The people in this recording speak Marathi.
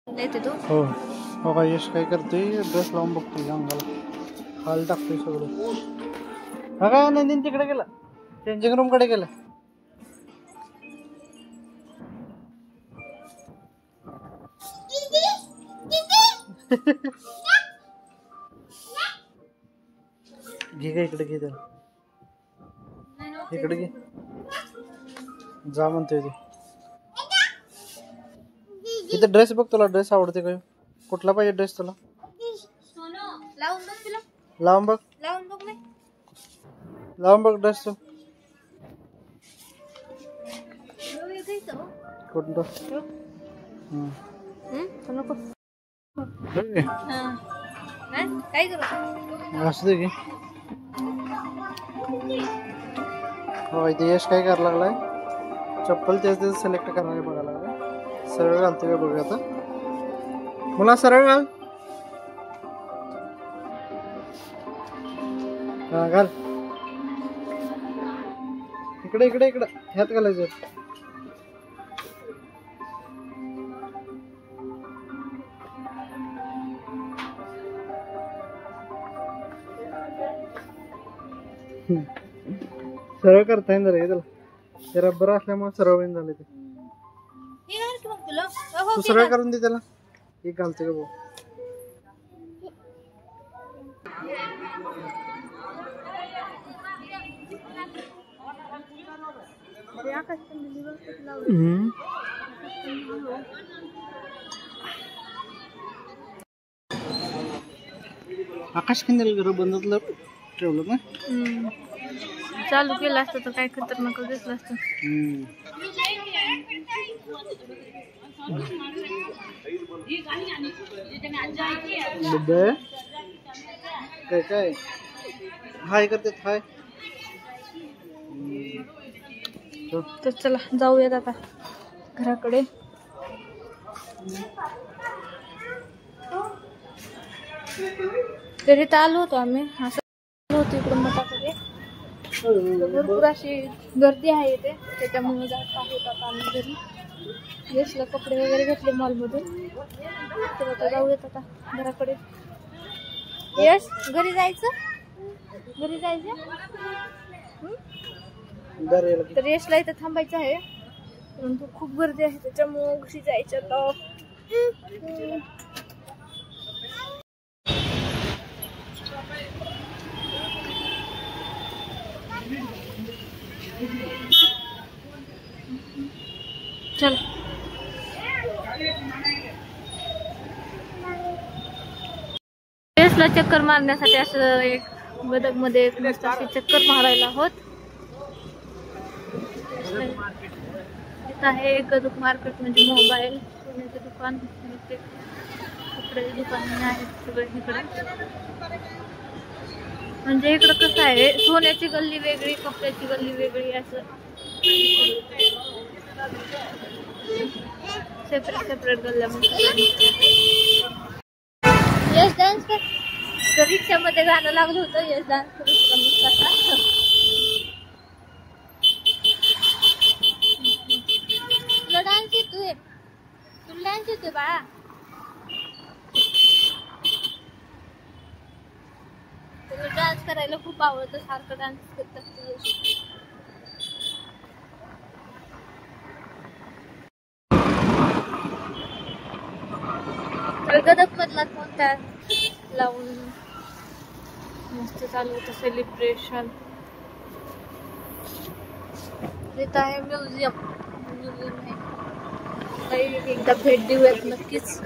येते तू हो बघा यश काय करतोय ड्रेस लावून बघतोय अंगाला खाली टाकतोय सगळं. हा काय नंदीन तिकडे गेला चेंजिंग रूम कडे गेला. घे का इकडे घे त्याला इकडे घे जा म्हणतोय ते. इथे ड्रेस बघ तुला ड्रेस आवडते काय कुठला पाहिजे ड्रेस तुला लावून बघ लावून बघ ड्रेस तू कोणतं असू दे की. हो इथे यश काय करायला लागलाय चप्पल तेच तेच सिलेक्ट करायला बघायला लागलाय. सरळ घालतो का बघूया आता मला सरळ घाल. हा घाल इकडे इकडे इकडे ह्यात घालायचं. सरळ करता येईल जरा त्याला ते रब्बर असल्यामुळे सरळ होईन झाले ते. तू सरळ करून दे त्याला एक घालते का भाऊ. आकाश कंदील घर बंदच ठेवलं ना चालू केलं असतं तर काय खतरनाक दिसलं असतं. काय काय हाय करते हाय. तर चला जाऊयात आता घराकडे. तरी तर आलो होतो आम्ही असं होतो इकडं मठाकडे. भरपूर अशी गर्दी आहे इथे त्याच्यामुळे जात आहोत आता आम्ही घरी. यशला कपडे वगैरे घेतले मॉलमधून तर आता जाऊयात आता घराकडे. यश घरी जायचं घरी जायचं तर यशला इथं थांबायचं आहे परंतु खूप गर्दी आहे त्याच्यामुळे घरी जायचं आता. चल यशला चक्कर मारण्यासाठी असं एक गदग मध्ये एक मस्त अशी चक्कर मारायला आहोत. इथं आहे गदग मार्केट म्हणजे मोबाईल सोन्याचे दुकान कपड्याचे दुकान आहेत सगळे इकडे. म्हणजे इकडं कसं आहे सोन्याची गल्ली वेगळी कपड्याची गल्ली वेगळी असं सेपरेट सेपरेट गल्ल्या. यश डान्स कर तर रिक्षामध्ये गाणं लागलं होतं यश डान्स करू तुला डान्स येतोय तुला डान्स येतोय बाळा. तुला डान्स करायला खूप आवडतं सारखं डान्स करत असते. गदग मधला कोणता लावून मस्त चालू होतं सेलिब्रेशन. इथं आहे म्युझियम आहे एकदा भेट देऊयात नक्कीच.